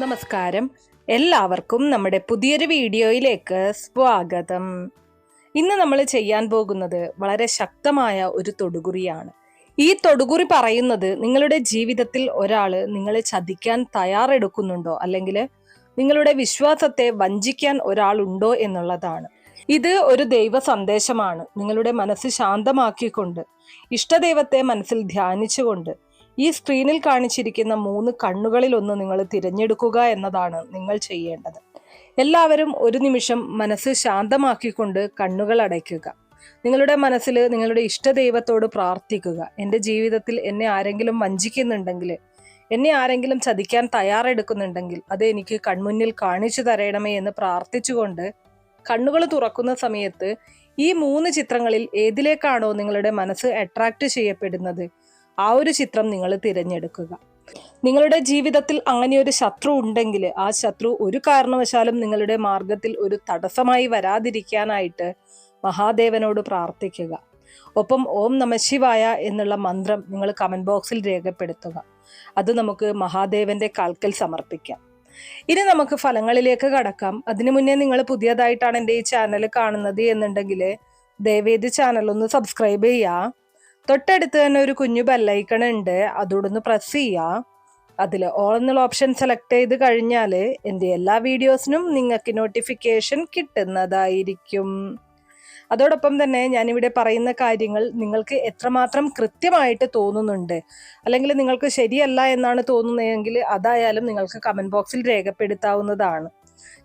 നമസ്കാരം. എല്ലാവർക്കും നമ്മുടെ പുതിയൊരു വീഡിയോയിലേക്ക് സ്വാഗതം. ഇന്ന് നമ്മൾ ചെയ്യാൻ പോകുന്നത് വളരെ ശക്തമായ ഒരു തൊടുകുറിയാണ്. ഈ തൊടുകുറി പറയുന്നത് നിങ്ങളുടെ ജീവിതത്തിൽ ഒരാള് നിങ്ങളെ ചതിക്കാൻ തയ്യാറെടുക്കുന്നുണ്ടോ, അല്ലെങ്കിൽ നിങ്ങളുടെ വിശ്വാസത്തെ വഞ്ചിക്കാൻ ഒരാളുണ്ടോ എന്നുള്ളതാണ്. ഇത് ഒരു ദൈവ സന്ദേശമാണ്. നിങ്ങളുടെ മനസ്സ് ശാന്തമാക്കിക്കൊണ്ട് ഇഷ്ടദൈവത്തെ മനസ്സിൽ ധ്യാനിച്ചുകൊണ്ട് ഈ സ്ക്രീനിൽ കാണിച്ചിരിക്കുന്ന 3 കണ്ണുകളിൽ ഒന്ന് നിങ്ങൾ തിരഞ്ഞെടുക്കുക എന്നതാണ് നിങ്ങൾ ചെയ്യേണ്ടത്. എല്ലാവരും ഒരു നിമിഷം മനസ്സ് ശാന്തമാക്കിക്കൊണ്ട് കണ്ണുകൾ അടയ്ക്കുക. നിങ്ങളുടെ മനസ്സിൽ നിങ്ങളുടെ ഇഷ്ടദൈവത്തോട് പ്രാർത്ഥിക്കുക. എൻ്റെ ജീവിതത്തിൽ എന്നെ ആരെങ്കിലും വഞ്ചിക്കുന്നുണ്ടെങ്കിൽ, എന്നെ ആരെങ്കിലും ചതിക്കാൻ തയ്യാറെടുക്കുന്നുണ്ടെങ്കിൽ അത് എനിക്ക് കൺമുന്നിൽ കാണിച്ചു തരണമേ എന്ന് പ്രാർത്ഥിച്ചുകൊണ്ട് കണ്ണുകൾ തുറക്കുന്ന സമയത്ത് ഈ 3 ചിത്രങ്ങളിൽ ഏതിലേക്കാണോ നിങ്ങളുടെ മനസ്സ് അട്രാക്ട് ചെയ്യപ്പെടുന്നത് ആ ഒരു ചിത്രം നിങ്ങൾ തിരഞ്ഞെടുക്കുക. നിങ്ങളുടെ ജീവിതത്തിൽ അങ്ങനെ ഒരു ശത്രു ഉണ്ടെങ്കിൽ ആ ശത്രു ഒരു കാരണവശാലും നിങ്ങളുടെ മാർഗത്തിൽ ഒരു തടസ്സമായി വരാതിരിക്കാനായിട്ട് മഹാദേവനോട് പ്രാർത്ഥിക്കുക. ഒപ്പം ഓം നമഃശിവായ എന്നുള്ള മന്ത്രം നിങ്ങൾ കമന്റ് ബോക്സിൽ രേഖപ്പെടുത്തുക. അത് നമുക്ക് മഹാദേവന്റെ കാൽക്കൽ സമർപ്പിക്കാം. ഇനി നമുക്ക് ഫലങ്ങളിലേക്ക് കടക്കാം. അതിനു മുന്നേ നിങ്ങൾ പുതിയതായിട്ടാണ് എൻ്റെ ഈ ചാനൽ കാണുന്നത് എന്നുണ്ടെങ്കിൽ ദയവേദി ചാനൽ ഒന്ന് സബ്സ്ക്രൈബ് ചെയ്യുക. തൊട്ടടുത്ത് തന്നെ ഒരു കുഞ്ഞു ബെല്ലൈക്കൺ ഉണ്ട്, അതോടൊന്ന് പ്രസ് ചെയ്യുക. അതിൽ ഓൾ എന്നുള്ള ഓപ്ഷൻ സെലക്ട് ചെയ്ത് കഴിഞ്ഞാൽ എൻ്റെ എല്ലാ വീഡിയോസിനും നിങ്ങൾക്ക് നോട്ടിഫിക്കേഷൻ കിട്ടുന്നതായിരിക്കും. അതോടൊപ്പം തന്നെ ഞാനിവിടെ പറയുന്ന കാര്യങ്ങൾ നിങ്ങൾക്ക് എത്രമാത്രം കൃത്യമായിട്ട് തോന്നുന്നുണ്ട്, അല്ലെങ്കിൽ നിങ്ങൾക്ക് ശരിയല്ല എന്നാണ് തോന്നുന്നതെങ്കിൽ അതായാലും നിങ്ങൾക്ക് കമന്റ് ബോക്സിൽ രേഖപ്പെടുത്താവുന്നതാണ്.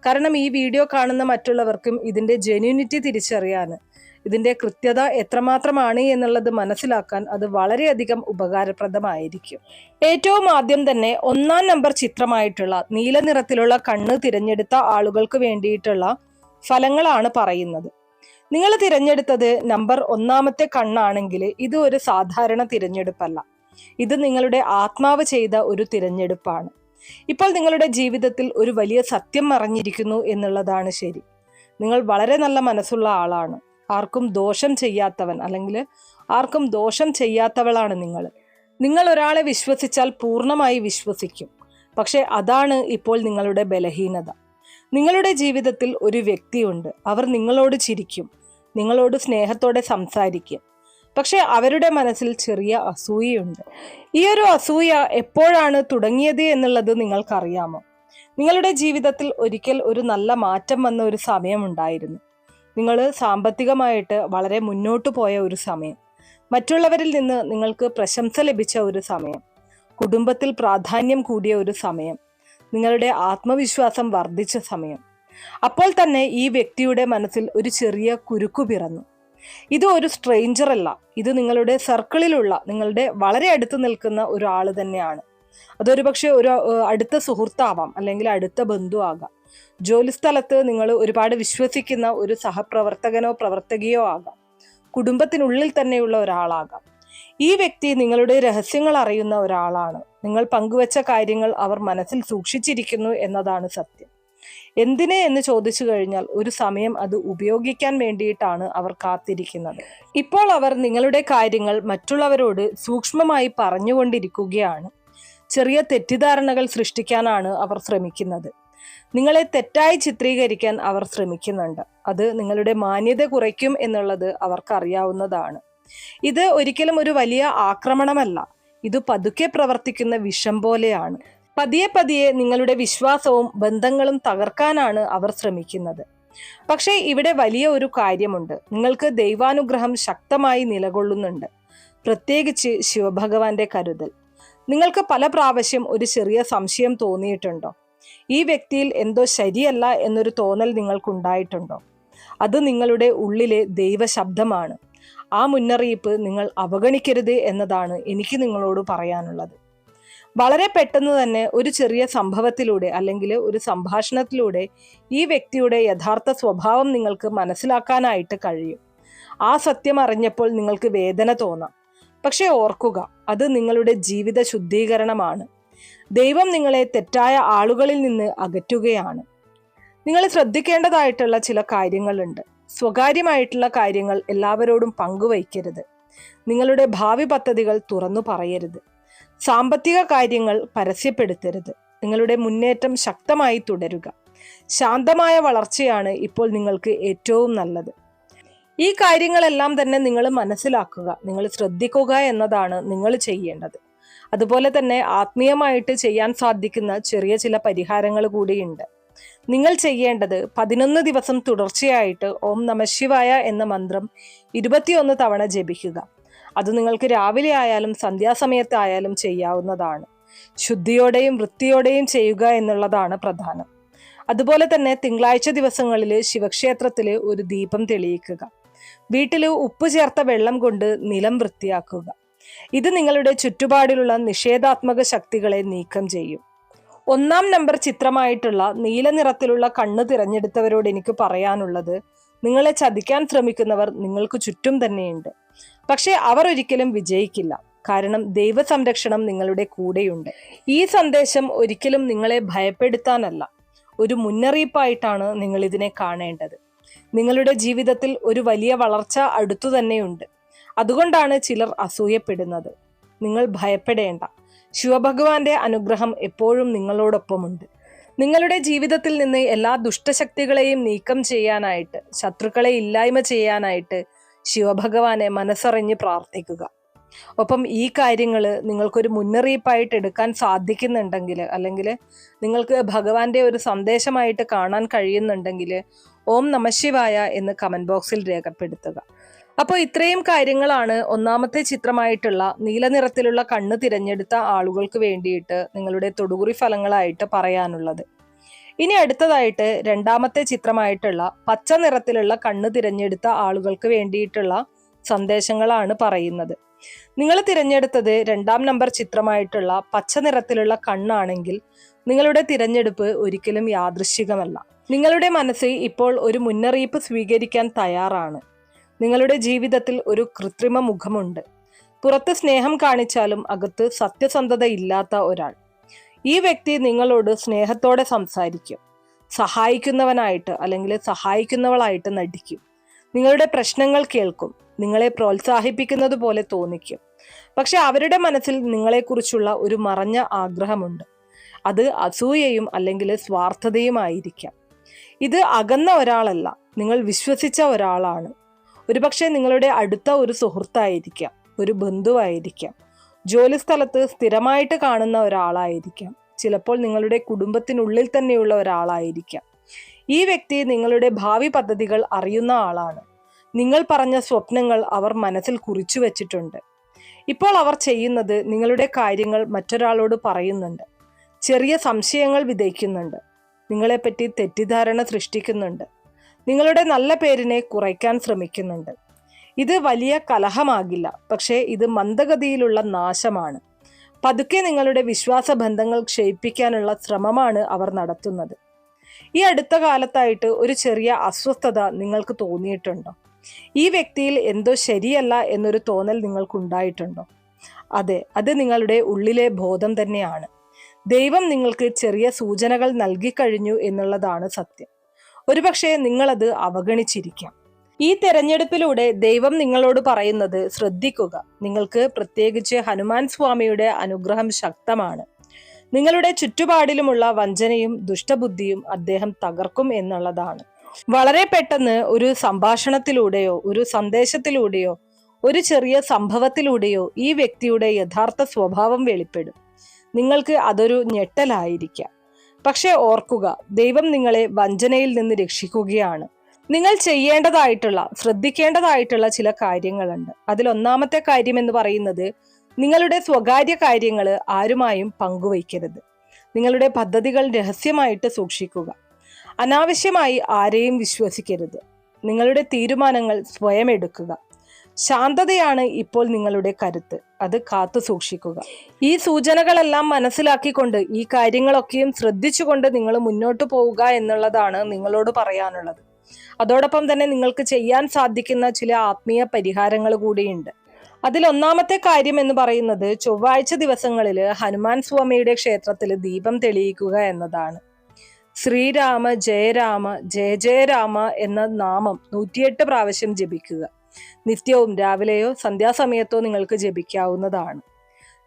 കാരണം ഈ വീഡിയോ കാണുന്ന മറ്റുള്ളവർക്കും ഇതിൻ്റെ ജെന്യൂനിറ്റി തിരിച്ചറിയാൻ, ഇതിൻ്റെ കൃത്യത എത്രമാത്രമാണ് എന്നുള്ളത് മനസ്സിലാക്കാൻ അത് വളരെയധികം ഉപകാരപ്രദമായിരിക്കും. ഏറ്റവും ആദ്യം തന്നെ 1-ാം നമ്പർ ചിത്രമായിട്ടുള്ള നീല നിറത്തിലുള്ള കണ്ണ് തിരഞ്ഞെടുത്ത ആളുകൾക്ക് വേണ്ടിയിട്ടുള്ള ഫലങ്ങളാണ് പറയുന്നത്. നിങ്ങൾ തിരഞ്ഞെടുത്തത് നമ്പർ 1-ാമത്തെ കണ്ണാണെങ്കിൽ ഇത് ഒരു സാധാരണ തിരഞ്ഞെടുപ്പല്ല. ഇത് നിങ്ങളുടെ ആത്മാവ് ചെയ്ത ഒരു തിരഞ്ഞെടുപ്പാണ്. ഇപ്പോൾ നിങ്ങളുടെ ജീവിതത്തിൽ ഒരു വലിയ സത്യം മറഞ്ഞിരിക്കുന്നു എന്നുള്ളതാണ് ശരി. നിങ്ങൾ വളരെ നല്ല മനസ്സുള്ള ആളാണ്. ആർക്കും ദോഷം ചെയ്യാത്തവൻ, അല്ലെങ്കിൽ ആർക്കും ദോഷം ചെയ്യാത്തവളാണ് നിങ്ങൾ ഒരാളെ വിശ്വസിച്ചാൽ പൂർണ്ണമായി വിശ്വസിക്കും. പക്ഷെ അതാണ് ഇപ്പോൾ നിങ്ങളുടെ ബലഹീനത. നിങ്ങളുടെ ജീവിതത്തിൽ ഒരു വ്യക്തിയുണ്ട്. അവർ നിങ്ങളോട് ചിരിക്കും, നിങ്ങളോട് സ്നേഹത്തോടെ സംസാരിക്കും. പക്ഷെ അവരുടെ മനസ്സിൽ ചെറിയ അസൂയയുണ്ട്. ഈ ഒരു അസൂയ എപ്പോഴാണ് തുടങ്ങിയത് എന്നുള്ളത് നിങ്ങൾക്കറിയാമോ? നിങ്ങളുടെ ജീവിതത്തിൽ ഒരിക്കൽ ഒരു നല്ല മാറ്റം വന്ന ഒരു സമയമുണ്ടായിരുന്നു. നിങ്ങൾ സാമ്പത്തികമായിട്ട് വളരെ മുന്നോട്ട് പോയ ഒരു സമയം, മറ്റുള്ളവരിൽ നിന്ന് നിങ്ങൾക്ക് പ്രശംസ ലഭിച്ച ഒരു സമയം, കുടുംബത്തിൽ പ്രാധാന്യം കൂടിയ ഒരു സമയം, നിങ്ങളുടെ ആത്മവിശ്വാസം വർദ്ധിച്ച സമയം. അപ്പോൾ തന്നെ ഈ വ്യക്തിയുടെ മനസ്സിൽ ഒരു ചെറിയ കുരുക്കു പിറന്നു. ഇത് ഒരു സ്ട്രേഞ്ചർ അല്ല, ഇത് നിങ്ങളുടെ സർക്കിളിലുള്ള, നിങ്ങളുടെ വളരെ അടുത്ത് നിൽക്കുന്ന ഒരാൾ തന്നെയാണ്. അതൊരു പക്ഷെ ഒരു അടുത്ത സുഹൃത്താവാം, അല്ലെങ്കിൽ അടുത്ത ബന്ധു ആകാം. ജോലിസ്ഥലത്ത് നിങ്ങൾ ഒരുപാട് വിശ്വസിക്കുന്ന ഒരു സഹപ്രവർത്തകനോ പ്രവർത്തകയോ ആകാം. കുടുംബത്തിനുള്ളിൽ തന്നെയുള്ള ഒരാളാകാം. ഈ വ്യക്തി നിങ്ങളുടെ രഹസ്യങ്ങൾ അറിയുന്ന ഒരാളാണ്. നിങ്ങൾ പങ്കുവച്ച കാര്യങ്ങൾ അവർ മനസ്സിൽ സൂക്ഷിച്ചിരിക്കുന്നു എന്നതാണ് സത്യം. എന്തിനെ എന്ന് ചോദിച്ചു കഴിഞ്ഞാൽ ഒരു സമയം അത് ഉപയോഗിക്കാൻ വേണ്ടിയിട്ടാണ് അവർ കാത്തിരിക്കുന്നത്. ഇപ്പോൾ അവർ നിങ്ങളുടെ കാര്യങ്ങൾ മറ്റുള്ളവരോട് സൂക്ഷ്മമായി പറഞ്ഞുകൊണ്ടിരിക്കുകയാണ്. ചെറിയ തെറ്റിദ്ധാരണകൾ സൃഷ്ടിക്കാനാണ് അവർ ശ്രമിക്കുന്നത്. നിങ്ങളെ തെറ്റായി ചിത്രീകരിക്കാൻ അവർ ശ്രമിക്കുന്നുണ്ട്. അത് നിങ്ങളുടെ മാന്യത കുറയ്ക്കും എന്നുള്ളത് അവർക്കറിയാവുന്നതാണ്. ഇത് ഒരിക്കലും ഒരു വലിയ ആക്രമണമല്ല. ഇത് പതുക്കെ പ്രവർത്തിക്കുന്ന വിഷം പോലെയാണ്. പതിയെ പതിയെ നിങ്ങളുടെ വിശ്വാസവും ബന്ധങ്ങളും തകർക്കാനാണ് അവർ ശ്രമിക്കുന്നത്. പക്ഷേ ഇവിടെ വലിയ ഒരു കാര്യമുണ്ട്. നിങ്ങൾക്ക് ദൈവാനുഗ്രഹം ശക്തമായി നിലകൊള്ളുന്നുണ്ട്, പ്രത്യേകിച്ച് ശിവഭഗവാന്റെ കരുതൽ. നിങ്ങൾക്ക് പല പ്രാവശ്യം ഒരു ചെറിയ സംശയം തോന്നിയിട്ടുണ്ടോ? ഈ വ്യക്തിയിൽ എന്തോ ശരിയല്ല എന്നൊരു തോന്നൽ നിങ്ങൾക്കുണ്ടായിട്ടുണ്ടോ? അത് നിങ്ങളുടെ ഉള്ളിലെ ദൈവശബ്ദമാണ്. ആ മുന്നറിയിപ്പ് നിങ്ങൾ അവഗണിക്കരുത് എന്നതാണ് എനിക്ക് നിങ്ങളോട് പറയാനുള്ളത്. വളരെ പെട്ടെന്ന് തന്നെ ഒരു ചെറിയ സംഭവത്തിലൂടെ, അല്ലെങ്കിൽ ഒരു സംഭാഷണത്തിലൂടെ ഈ വ്യക്തിയുടെ യഥാർത്ഥ സ്വഭാവം നിങ്ങൾക്ക് മനസ്സിലാക്കാനായിട്ട് കഴിയും. ആ സത്യം അറിഞ്ഞപ്പോൾ നിങ്ങൾക്ക് വേദന തോന്നാം. പക്ഷെ ഓർക്കുക, അത് നിങ്ങളുടെ ജീവിത ശുദ്ധീകരണമാണ്. ദൈവം നിങ്ങളെ തെറ്റായ ആളുകളിൽ നിന്ന് അകറ്റുകയാണ്. നിങ്ങൾ ശ്രദ്ധിക്കേണ്ടതായിട്ടുള്ള ചില കാര്യങ്ങളുണ്ട്. സ്വകാര്യമായിട്ടുള്ള കാര്യങ്ങൾ എല്ലാവരോടും പങ്കുവയ്ക്കരുത്. നിങ്ങളുടെ ഭാവി പദ്ധതികൾ തുറന്നു പറയരുത്. സാമ്പത്തിക കാര്യങ്ങൾ പരസ്യപ്പെടുത്തരുത്. നിങ്ങളുടെ മുന്നേറ്റം ശക്തമായി തുടരുക. ശാന്തമായ വളർച്ചയാണ് ഇപ്പോൾ നിങ്ങൾക്ക് ഏറ്റവും നല്ലത്. ഈ കാര്യങ്ങളെല്ലാം തന്നെ നിങ്ങൾ മനസ്സിലാക്കുക, നിങ്ങൾ ശ്രദ്ധിക്കുക എന്നതാണ് നിങ്ങൾ ചെയ്യേണ്ടത്. അതുപോലെ തന്നെ ആത്മീയമായിട്ട് ചെയ്യാൻ സാധിക്കുന്ന ചെറിയ ചില പരിഹാരങ്ങൾ കൂടിയുണ്ട്. നിങ്ങൾ ചെയ്യേണ്ടത് 11 ദിവസം തുടർച്ചയായിട്ട് ഓം നമഃശിവായ എന്ന മന്ത്രം 21 തവണ ജപിക്കുക. അത് നിങ്ങൾക്ക് രാവിലെ ആയാലും സന്ധ്യാസമയത്തായാലും ചെയ്യാവുന്നതാണ്. ശുദ്ധിയോടെയും വൃത്തിയോടെയും ചെയ്യുക എന്നുള്ളതാണ് പ്രധാനം. അതുപോലെ തന്നെ തിങ്കളാഴ്ച ദിവസങ്ങളിൽ ശിവക്ഷേത്രത്തിൽ ഒരു ദീപം തെളിയിക്കുക. വീട്ടിൽ ഉപ്പ് ചേർത്ത വെള്ളം കൊണ്ട് നിലം വൃത്തിയാക്കുക. ഇത് നിങ്ങളുടെ ചുറ്റുപാടിലുള്ള നിഷേധാത്മക ശക്തികളെ നീക്കം ചെയ്യും. 1-ാം നമ്പർ ചിത്രമായിട്ടുള്ള നീല നിറത്തിലുള്ള കണ്ണ് തിരഞ്ഞെടുത്തവരോട് എനിക്ക് പറയാനുള്ളത്, നിങ്ങളെ ചതിക്കാൻ ശ്രമിക്കുന്നവർ നിങ്ങൾക്ക് ചുറ്റും തന്നെയുണ്ട്. പക്ഷെ അവർ ഒരിക്കലും വിജയിക്കില്ല. കാരണം ദൈവ സംരക്ഷണം നിങ്ങളുടെ കൂടെയുണ്ട്. ഈ സന്ദേശം ഒരിക്കലും നിങ്ങളെ ഭയപ്പെടുത്താനല്ല, ഒരു മുന്നറിയിപ്പായിട്ടാണ് നിങ്ങൾ ഇതിനെ കാണേണ്ടത്. നിങ്ങളുടെ ജീവിതത്തിൽ ഒരു വലിയ വളർച്ച അടുത്തു തന്നെയുണ്ട്. അതുകൊണ്ടാണ് ചിലർ അസൂയപ്പെടുന്നത്. നിങ്ങൾ ഭയപ്പെടേണ്ട. ശിവഭഗവാന്റെ അനുഗ്രഹം എപ്പോഴും നിങ്ങളോടൊപ്പമുണ്ട്. നിങ്ങളുടെ ജീവിതത്തിൽ നിന്ന് എല്ലാ ദുഷ്ടശക്തികളെയും നീക്കം ചെയ്യാനായിട്ട്, ശത്രുക്കളെ ഇല്ലായ്മ ചെയ്യാനായിട്ട് ശിവഭഗവാനെ മനസ്സറിഞ്ഞ് പ്രാർത്ഥിക്കുക. ഒപ്പം ഈ കാര്യങ്ങൾ നിങ്ങൾക്കൊരു മുന്നറിയിപ്പായിട്ട് എടുക്കാൻ സാധിക്കുന്നുണ്ടെങ്കിൽ, അല്ലെങ്കിൽ നിങ്ങൾക്ക് ഭഗവാന്റെ ഒരു സന്ദേശമായിട്ട് കാണാൻ കഴിയുന്നുണ്ടെങ്കിൽ ഓം നമഃശിവായ എന്ന് കമന്റ് ബോക്സിൽ രേഖപ്പെടുത്തുക. അപ്പോൾ ഇത്രയും കാര്യങ്ങളാണ് 1-ാമത്തെ ചിത്രമായിട്ടുള്ള നീല നിറത്തിലുള്ള കണ്ണ് തിരഞ്ഞെടുത്ത ആളുകൾക്ക് വേണ്ടിയിട്ട് നിങ്ങളുടെ തൊടുകുറി ഫലങ്ങളായിട്ട് പറയാനുള്ളത്. ഇനി അടുത്തതായിട്ട് 2-ാമത്തെ ചിത്രമായിട്ടുള്ള പച്ച നിറത്തിലുള്ള കണ്ണ് തിരഞ്ഞെടുത്ത ആളുകൾക്ക് വേണ്ടിയിട്ടുള്ള സന്ദേശങ്ങളാണ് പറയുന്നത്. നിങ്ങൾ തിരഞ്ഞെടുത്തത് 2-ാം നമ്പർ ചിത്രമായിട്ടുള്ള പച്ച നിറത്തിലുള്ള കണ്ണാണെങ്കിൽ നിങ്ങളുടെ തിരഞ്ഞെടുപ്പ് ഒരിക്കലും യാദൃശ്ചികമല്ല. നിങ്ങളുടെ മനസ്സ് ഇപ്പോൾ ഒരു മുന്നറിയിപ്പ് സ്വീകരിക്കാൻ തയ്യാറാണ്. നിങ്ങളുടെ ജീവിതത്തിൽ ഒരു കൃത്രിമ മുഖമുണ്ട്. പുറത്ത് സ്നേഹം കാണിച്ചാലും അകത്ത് സത്യസന്ധത ഇല്ലാത്ത ഒരാൾ. ഈ വ്യക്തി നിങ്ങളോട് സ്നേഹത്തോടെ സംസാരിക്കും, സഹായിക്കുന്നവനായിട്ട് അല്ലെങ്കിൽ സഹായിക്കുന്നവളായിട്ട് നടിക്കും, നിങ്ങളുടെ പ്രശ്നങ്ങൾ കേൾക്കും, നിങ്ങളെ പ്രോത്സാഹിപ്പിക്കുന്നത് പോലെ തോന്നിക്കും. പക്ഷെ അവരുടെ മനസ്സിൽ നിങ്ങളെക്കുറിച്ചുള്ള ഒരു മറഞ്ഞ ആഗ്രഹമുണ്ട്. അത് അസൂയയും അല്ലെങ്കിൽ സ്വാർത്ഥതയുമായിരിക്കാം. ഇത് അകന്ന ഒരാളല്ല, നിങ്ങൾ വിശ്വസിച്ച ഒരാളാണ്. ഒരുപക്ഷെ നിങ്ങളുടെ അടുത്ത ഒരു സുഹൃത്തായിരിക്കാം, ഒരു ബന്ധുവായിരിക്കാം, ജോലിസ്ഥലത്ത് സ്ഥിരമായിട്ട് കാണുന്ന ഒരാളായിരിക്കാം, ചിലപ്പോൾ നിങ്ങളുടെ കുടുംബത്തിനുള്ളിൽ തന്നെയുള്ള ഒരാളായിരിക്കാം. ഈ വ്യക്തി നിങ്ങളുടെ ഭാവി പദ്ധതികൾ അറിയുന്ന ആളാണ്. നിങ്ങൾ പറഞ്ഞ സ്വപ്നങ്ങൾ അവർ മനസ്സിൽ കുറിച്ചു വെച്ചിട്ടുണ്ട്. ഇപ്പോൾ അവർ ചെയ്യുന്നത് നിങ്ങളുടെ കാര്യങ്ങൾ മറ്റൊരാളോട് പറയുന്നുണ്ട്, ചെറിയ സംശയങ്ങൾ വിതയ്ക്കുന്നുണ്ട്, നിങ്ങളെപ്പറ്റി തെറ്റിദ്ധാരണ സൃഷ്ടിക്കുന്നുണ്ട്, നിങ്ങളുടെ നല്ല പേരിനെ കുറയ്ക്കാൻ ശ്രമിക്കുന്നുണ്ട്. ഇത് വലിയ കലഹമാകില്ല, പക്ഷേ ഇത് മന്ദഗതിയിലുള്ള നാശമാണ്. പതുക്കെ നിങ്ങളുടെ വിശ്വാസ ബന്ധങ്ങൾ ക്ഷയിപ്പിക്കാനുള്ള ശ്രമമാണ് അവർ നടത്തുന്നത്. ഈ അടുത്ത കാലത്തായിട്ട് ഒരു ചെറിയ അസ്വസ്ഥത നിങ്ങൾക്ക് തോന്നിയിട്ടുണ്ടോ? ഈ വ്യക്തിയിൽ എന്തോ ശരിയല്ല എന്നൊരു തോന്നൽ നിങ്ങൾക്കുണ്ടായിട്ടുണ്ടോ? അതെ, അത് നിങ്ങളുടെ ഉള്ളിലെ ബോധം തന്നെയാണ്. ദൈവം നിങ്ങൾക്ക് ചെറിയ സൂചനകൾ നൽകിക്കഴിഞ്ഞു എന്നുള്ളതാണ് സത്യം. ഒരുപക്ഷെ നിങ്ങളത് അവഗണിച്ചിരിക്കാം. ഈ തെരഞ്ഞെടുപ്പിലൂടെ ദൈവം നിങ്ങളോട് പറയുന്നത് ശ്രദ്ധിക്കുക. നിങ്ങൾക്ക് പ്രത്യേകിച്ച് ഹനുമാൻ സ്വാമിയുടെ അനുഗ്രഹം ശക്തമാണ്. നിങ്ങളുടെ ചുറ്റുപാടിലുമുള്ള വഞ്ചനയും ദുഷ്ടബുദ്ധിയും അദ്ദേഹം തകർക്കും എന്നുള്ളതാണ്. വളരെ പെട്ടെന്ന് ഒരു സംഭാഷണത്തിലൂടെയോ ഒരു സന്ദേശത്തിലൂടെയോ ഒരു ചെറിയ സംഭവത്തിലൂടെയോ ഈ വ്യക്തിയുടെ യഥാർത്ഥ സ്വഭാവം വെളിപ്പെടും. നിങ്ങൾക്ക് അതൊരു ഞെട്ടലായിരിക്കാം. പക്ഷെ ഓർക്കുക, ദൈവം നിങ്ങളെ വഞ്ചനയിൽ നിന്ന് രക്ഷിക്കുകയാണ്. നിങ്ങൾ ചെയ്യേണ്ടതായിട്ടുള്ള, ശ്രദ്ധിക്കേണ്ടതായിട്ടുള്ള ചില കാര്യങ്ങളുണ്ട്. അതിൽ 1-ാമത്തെ കാര്യം എന്ന് പറയുന്നത്, നിങ്ങളുടെ സ്വകാര്യ കാര്യങ്ങൾ ആരുമായും പങ്കുവയ്ക്കരുത്. നിങ്ങളുടെ പദ്ധതികൾ രഹസ്യമായിട്ട് സൂക്ഷിക്കുക. അനാവശ്യമായി ആരെയും വിശ്വസിക്കരുത്. നിങ്ങളുടെ തീരുമാനങ്ങൾ സ്വയം എടുക്കുക. ശാന്തതയാണ് ഇപ്പോൾ നിങ്ങളുടെ കരുത്ത്, അത് കാത്തു സൂക്ഷിക്കുക. ഈ സൂചനകളെല്ലാം മനസ്സിലാക്കിക്കൊണ്ട് ഈ കാര്യങ്ങളൊക്കെയും ശ്രദ്ധിച്ചുകൊണ്ട് നിങ്ങൾ മുന്നോട്ട് പോവുക എന്നുള്ളതാണ് നിങ്ങളോട് പറയാനുള്ളത്. അതോടൊപ്പം തന്നെ നിങ്ങൾക്ക് ചെയ്യാൻ സാധിക്കുന്ന ചില ആത്മീയ പരിഹാരങ്ങൾ കൂടിയുണ്ട്. അതിൽ 1-ാമത്തെ കാര്യം എന്ന് പറയുന്നത്, ചൊവ്വാഴ്ച ദിവസങ്ങളിൽ ഹനുമാൻ സ്വാമിയുടെ ക്ഷേത്രത്തിൽ ദീപം തെളിയിക്കുക എന്നതാണ്. ശ്രീരാമ ജയരാമ ജയ ജയരാമ എന്ന നാമം 108 പ്രാവശ്യം ജപിക്കുക. നിത്യവും രാവിലെയോ സന്ധ്യാസമയത്തോ നിങ്ങൾക്ക് ജപിക്കാവുന്നതാണ്.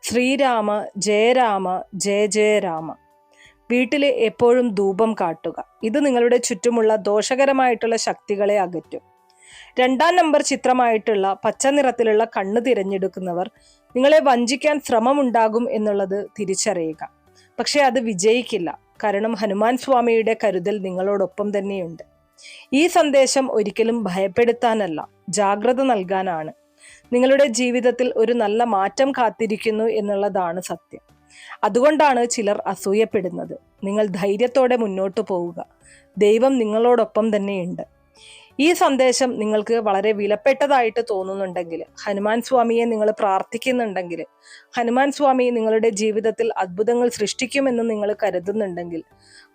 ശ്രീരാമ ജയരാമ ജയ ജയരാമ. വീട്ടിൽ എപ്പോഴും ധൂപം കാട്ടുക. ഇത് നിങ്ങളുടെ ചുറ്റുമുള്ള ദോഷകരമായിട്ടുള്ള ശക്തികളെ അകറ്റും. 2-ാം നമ്പർ ചിത്രമായിട്ടുള്ള പച്ച നിറത്തിലുള്ള കണ്ണ് തിരഞ്ഞെടുക്കുന്നവർ നിങ്ങളെ വഞ്ചിക്കാൻ ശ്രമമുണ്ടാകും എന്നുള്ളത് തിരിച്ചറിയുക. പക്ഷെ അത് വിജയിക്കില്ല. കാരണം ഹനുമാൻ സ്വാമിയുടെ കരുതൽ നിങ്ങളോടൊപ്പം തന്നെയുണ്ട്. ഈ സന്ദേശം ഒരിക്കലും ഭയപ്പെടുത്താനല്ല, ജാഗ്രത നൽകാനാണ്. നിങ്ങളുടെ ജീവിതത്തിൽ ഒരു നല്ല മാറ്റം കാത്തിരിക്കുന്നു എന്നുള്ളതാണ് സത്യം. അതുകൊണ്ടാണ് ചിലർ അസൂയപ്പെടുന്നത്. നിങ്ങൾ ധൈര്യത്തോടെ മുന്നോട്ട് പോവുക. ദൈവം നിങ്ങളോടൊപ്പം തന്നെയുണ്ട്. ഈ സന്ദേശം നിങ്ങൾക്ക് വളരെ വിലപ്പെട്ടതായിട്ട് തോന്നുന്നുണ്ടെങ്കിൽ, ഹനുമാൻ സ്വാമിയെ നിങ്ങൾ പ്രാർത്ഥിക്കുന്നുണ്ടെങ്കിൽ, ഹനുമാൻ സ്വാമി നിങ്ങളുടെ ജീവിതത്തിൽ അത്ഭുതങ്ങൾ സൃഷ്ടിക്കുമെന്ന് നിങ്ങൾ കരുതുന്നുണ്ടെങ്കിൽ,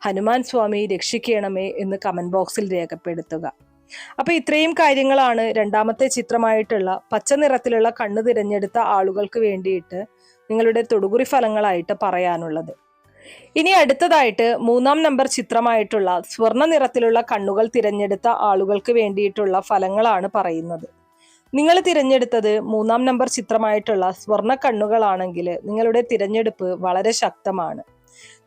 ഹനുമാൻ സ്വാമി രക്ഷിക്കണമേ എന്ന് കമന്റ് ബോക്സിൽ രേഖപ്പെടുത്തുക. അപ്പൊ ഇത്രയും കാര്യങ്ങളാണ് 2-ാമത്തെ ചിത്രമായിട്ടുള്ള പച്ച നിറത്തിലുള്ള കണ്ണ് തിരഞ്ഞെടുത്ത ആളുകൾക്ക് വേണ്ടിയിട്ട് നിങ്ങളുടെ തൊടുകുറി ഫലങ്ങളായിട്ട് പറയാനുള്ളത്. ഇനി അടുത്തതായിട്ട് 3-ാം നമ്പർ ചിത്രമായിട്ടുള്ള സ്വർണ്ണ നിറത്തിലുള്ള കണ്ണുകൾ തിരഞ്ഞെടുത്ത ആളുകൾക്ക് വേണ്ടിയിട്ടുള്ള ഫലങ്ങളാണ് പറയുന്നത്. നിങ്ങൾ തിരഞ്ഞെടുത്തത് 3-ാം നമ്പർ ചിത്രമായിട്ടുള്ള സ്വർണ്ണ കണ്ണുകളാണെങ്കിൽ നിങ്ങളുടെ തിരഞ്ഞെടുപ്പ് വളരെ ശക്തമാണ്.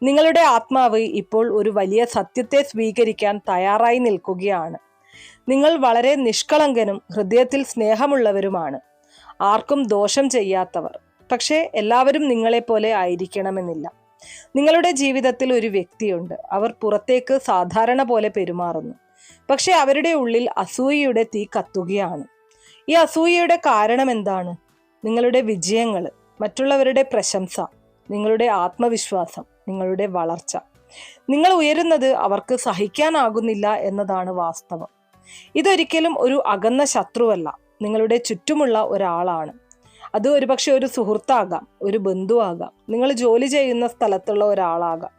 നിങ്ങളുടെ ആത്മാവ് ഇപ്പോൾ ഒരു വലിയ സത്യത്തെ സ്വീകരിക്കാൻ തയ്യാറായി നിൽക്കുകയാണ്. നിങ്ങൾ വളരെ നിഷ്കളങ്കനും ഹൃദയത്തിൽ സ്നേഹമുള്ളവരുമാണ്. ആർക്കും ദോഷം ചെയ്യാത്തവർ. പക്ഷേ എല്ലാവരും നിങ്ങളെപ്പോലെ ആയിരിക്കണമെന്നില്ല. നിങ്ങളുടെ ജീവിതത്തിൽ ഒരു വ്യക്തിയുണ്ട്. അവർ പുറത്തേക്ക് സാധാരണ പോലെ പെരുമാറുന്നു. പക്ഷെ അവരുടെ ഉള്ളിൽ അസൂയയുടെ തീ കത്തുകയാണ്. ഈ അസൂയയുടെ കാരണം എന്താണ്? നിങ്ങളുടെ വിജയങ്ങൾ, മറ്റുള്ളവരുടെ പ്രശംസ, നിങ്ങളുടെ ആത്മവിശ്വാസം, നിങ്ങളുടെ വളർച്ച. നിങ്ങൾ ഉയരുന്നത് അവർക്ക് സഹിക്കാനാകുന്നില്ല എന്നതാണ് വാസ്തവം. ഇതൊരിക്കലും ഒരു അകന്ന ശത്രുവല്ല, നിങ്ങളുടെ ചുറ്റുമുള്ള ഒരാളാണ്. അത് ഒരുപക്ഷെ ഒരു സുഹൃത്താകാം, ഒരു ബന്ധുവാകാം, നിങ്ങൾ ജോലി ചെയ്യുന്ന സ്ഥലത്തുള്ള ഒരാളാകാം,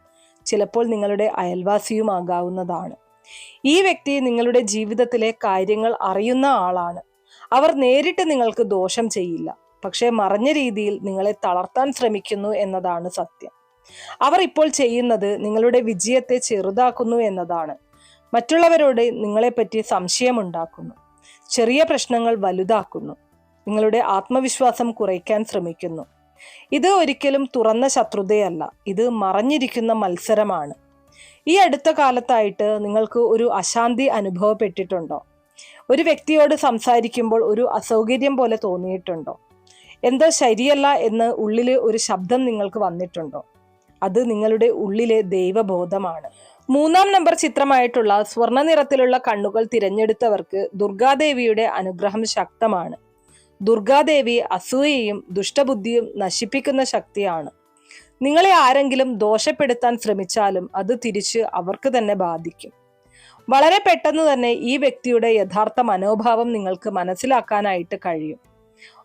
ചിലപ്പോൾ നിങ്ങളുടെ അയൽവാസിയുമാകാവുന്നതാണ്. ഈ വ്യക്തി നിങ്ങളുടെ ജീവിതത്തിലെ കാര്യങ്ങൾ അറിയുന്ന ആളാണ്. അവർ നേരിട്ട് നിങ്ങൾക്ക് ദോഷം ചെയ്യില്ല, പക്ഷേ മറഞ്ഞ രീതിയിൽ നിങ്ങളെ തളർത്താൻ ശ്രമിക്കുന്നു എന്നതാണ് സത്യം. അവർ ഇപ്പോൾ ചെയ്യുന്നത് നിങ്ങളുടെ വിജയത്തെ ചെറുതാക്കുന്നു എന്നതാണ്. മറ്റുള്ളവരോട് നിങ്ങളെപ്പറ്റി സംശയമുണ്ടാക്കുന്നു, ചെറിയ പ്രശ്നങ്ങൾ വലുതാക്കുന്നു, നിങ്ങളുടെ ആത്മവിശ്വാസം കുറയ്ക്കാൻ ശ്രമിക്കുന്നു. ഇത് ഒരിക്കലും തുറന്ന ശത്രുതയല്ല, ഇത് മറഞ്ഞിരിക്കുന്ന മത്സരമാണ്. ഈ അടുത്ത കാലത്തായിട്ട് നിങ്ങൾക്ക് ഒരു അശാന്തി അനുഭവപ്പെട്ടിട്ടുണ്ടോ? ഒരു വ്യക്തിയോട് സംസാരിക്കുമ്പോൾ ഒരു അസൗകര്യം പോലെ തോന്നിയിട്ടുണ്ടോ? എന്തോ ശരിയല്ല എന്ന് ഉള്ളിൽ ഒരു ശബ്ദം നിങ്ങൾക്ക് വന്നിട്ടുണ്ടോ? അത് നിങ്ങളുടെ ഉള്ളിലെ ദൈവബോധമാണ്. 3-ാം നമ്പർ ചിത്രമായിട്ടുള്ള സ്വർണ്ണ നിറത്തിലുള്ള കണ്ണുകൾ തിരഞ്ഞെടുത്തവർക്ക് ദുർഗാദേവിയുടെ അനുഗ്രഹം ശക്തമാണ്. ദുർഗാദേവി അസൂയയും ദുഷ്ടബുദ്ധിയും നശിപ്പിക്കുന്ന ശക്തിയാണ്. നിങ്ങളെ ആരെങ്കിലും ദോഷപ്പെടുത്താൻ ശ്രമിച്ചാലും അത് തിരിച്ച് അവർക്ക് തന്നെ ബാധിക്കും. വളരെ പെട്ടെന്ന് തന്നെ ഈ വ്യക്തിയുടെ യഥാർത്ഥ മനോഭാവം നിങ്ങൾക്ക് മനസ്സിലാക്കാനായിട്ട് കഴിയും.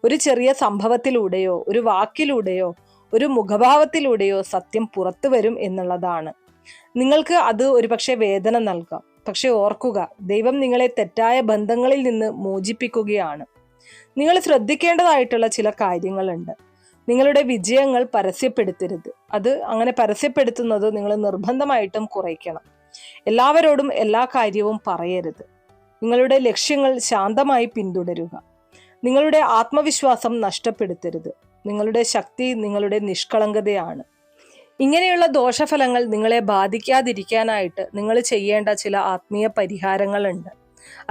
ഒരു ചെറിയ സംഭവത്തിലൂടെയോ ഒരു വാക്കിലൂടെയോ ഒരു മുഖഭാവത്തിലൂടെയോ സത്യം പുറത്തു വരും എന്നുള്ളതാണ്. നിങ്ങൾക്ക് അത് ഒരുപക്ഷെ വേദന നൽകാം. പക്ഷെ ഓർക്കുക, ദൈവം നിങ്ങളെ തെറ്റായ ബന്ധങ്ങളിൽ നിന്ന് മോചിപ്പിക്കുകയാണ്. നിങ്ങൾ ശ്രദ്ധിക്കേണ്ടതായിട്ടുള്ള ചില കാര്യങ്ങളുണ്ട്. നിങ്ങളുടെ വിജയങ്ങൾ പരസ്യപ്പെടുത്തരുത്. അത് അങ്ങനെ പരസ്യപ്പെടുത്തുന്നത് നിങ്ങൾ നിർബന്ധമായിട്ടും കുറയ്ക്കണം. എല്ലാവരോടും എല്ലാ കാര്യവും പറയരുത്. നിങ്ങളുടെ ലക്ഷ്യങ്ങൾ ശാന്തമായി പിന്തുടരുക. നിങ്ങളുടെ ആത്മവിശ്വാസം നഷ്ടപ്പെടുത്തരുത്. നിങ്ങളുടെ ശക്തി നിങ്ങളുടെ നിഷ്കളങ്കതയാണ്. ഇങ്ങനെയുള്ള ദോഷഫലങ്ങൾ നിങ്ങളെ ബാധിക്കാതിരിക്കാനായിട്ട് നിങ്ങൾ ചെയ്യേണ്ട ചില ആത്മീയ പരിഹാരങ്ങളുണ്ട്.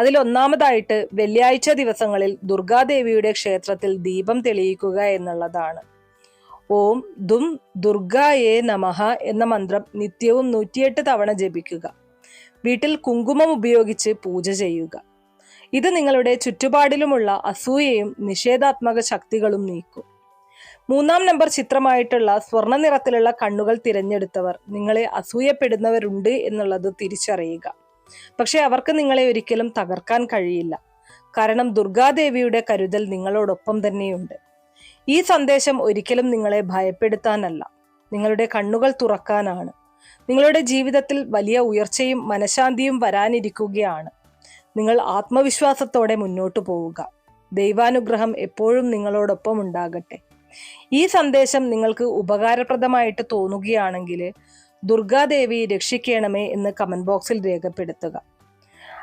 അതിൽ ഒന്നാമതായിട്ട് വെള്ളിയാഴ്ച ദിവസങ്ങളിൽ ദുർഗാദേവിയുടെ ക്ഷേത്രത്തിൽ ദീപം തെളിയിക്കുക എന്നുള്ളതാണ്. ഓം ദും ദുർഗായേ നമഃ എന്ന മന്ത്രം നിത്യവും 108 തവണ ജപിക്കുക. വീട്ടിൽ കുങ്കുമം ഉപയോഗിച്ച് പൂജ ചെയ്യുക. ഇത് നിങ്ങളുടെ ചുറ്റുപാടിലുമുള്ള അസൂയയും നിഷേധാത്മക ശക്തികളും നീക്കും. 3-ാം നമ്പർ ചിത്രമായിട്ടുള്ള സ്വർണ്ണ നിറത്തിലുള്ള കണ്ണുകൾ തിരഞ്ഞെടുത്തവർ നിങ്ങളെ അസൂയപ്പെടുന്നവരുണ്ട് എന്നുള്ളത് തിരിച്ചറിയുക. പക്ഷെ അവർക്ക് നിങ്ങളെ ഒരിക്കലും തകർക്കാൻ കഴിയില്ല. കാരണം ദുർഗാദേവിയുടെ കരുതൽ നിങ്ങളോടൊപ്പം തന്നെയുണ്ട്. ഈ സന്ദേശം ഒരിക്കലും നിങ്ങളെ ഭയപ്പെടുത്താനല്ല, നിങ്ങളുടെ കണ്ണുകൾ തുറക്കാനാണ്. നിങ്ങളുടെ ജീവിതത്തിൽ വലിയ ഉയർച്ചയും മനഃശാന്തിയും വരാനിരിക്കുകയാണ്. നിങ്ങൾ ആത്മവിശ്വാസത്തോടെ മുന്നോട്ടു പോവുക. ദൈവാനുഗ്രഹം എപ്പോഴും നിങ്ങളോടൊപ്പം ഉണ്ടാകട്ടെ. ഈ സന്ദേശം നിങ്ങൾക്ക് ഉപകാരപ്രദമായിട്ട് തോന്നുകയാണെങ്കിൽ ദുർഗാദേവി രക്ഷിക്കണമേ എന്ന് കമന്റ് ബോക്സിൽ രേഖപ്പെടുത്തുക.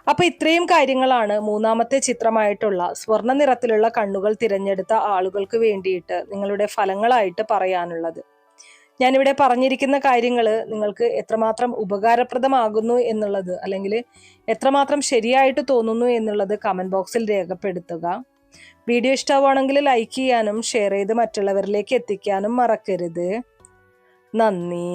അപ്പൊ ഇത്രയും കാര്യങ്ങളാണ് 3-ാമത്തെ ചിത്രമായിട്ടുള്ള സ്വർണ്ണ നിറത്തിലുള്ള കണ്ണുകൾ തിരഞ്ഞെടുത്ത ആളുകൾക്ക് വേണ്ടിയിട്ട് നിങ്ങളുടെ ഫലങ്ങളായിട്ട് പറയാനുള്ളത്. ഞാനിവിടെ പറഞ്ഞിരിക്കുന്ന കാര്യങ്ങൾ നിങ്ങൾക്ക് എത്രമാത്രം ഉപകാരപ്രദമാകുന്നു എന്നുള്ളത്, അല്ലെങ്കിൽ എത്രമാത്രം ശരിയായിട്ട് തോന്നുന്നു എന്നുള്ളത് കമന്റ് ബോക്സിൽ രേഖപ്പെടുത്തുക. വീഡിയോ ഇഷ്ടമാണെങ്കിൽ ലൈക്ക് ചെയ്യാനും ഷെയർ ചെയ്ത് മറ്റുള്ളവരിലേക്ക് എത്തിക്കാനും മറക്കരുത്. നന്ദി.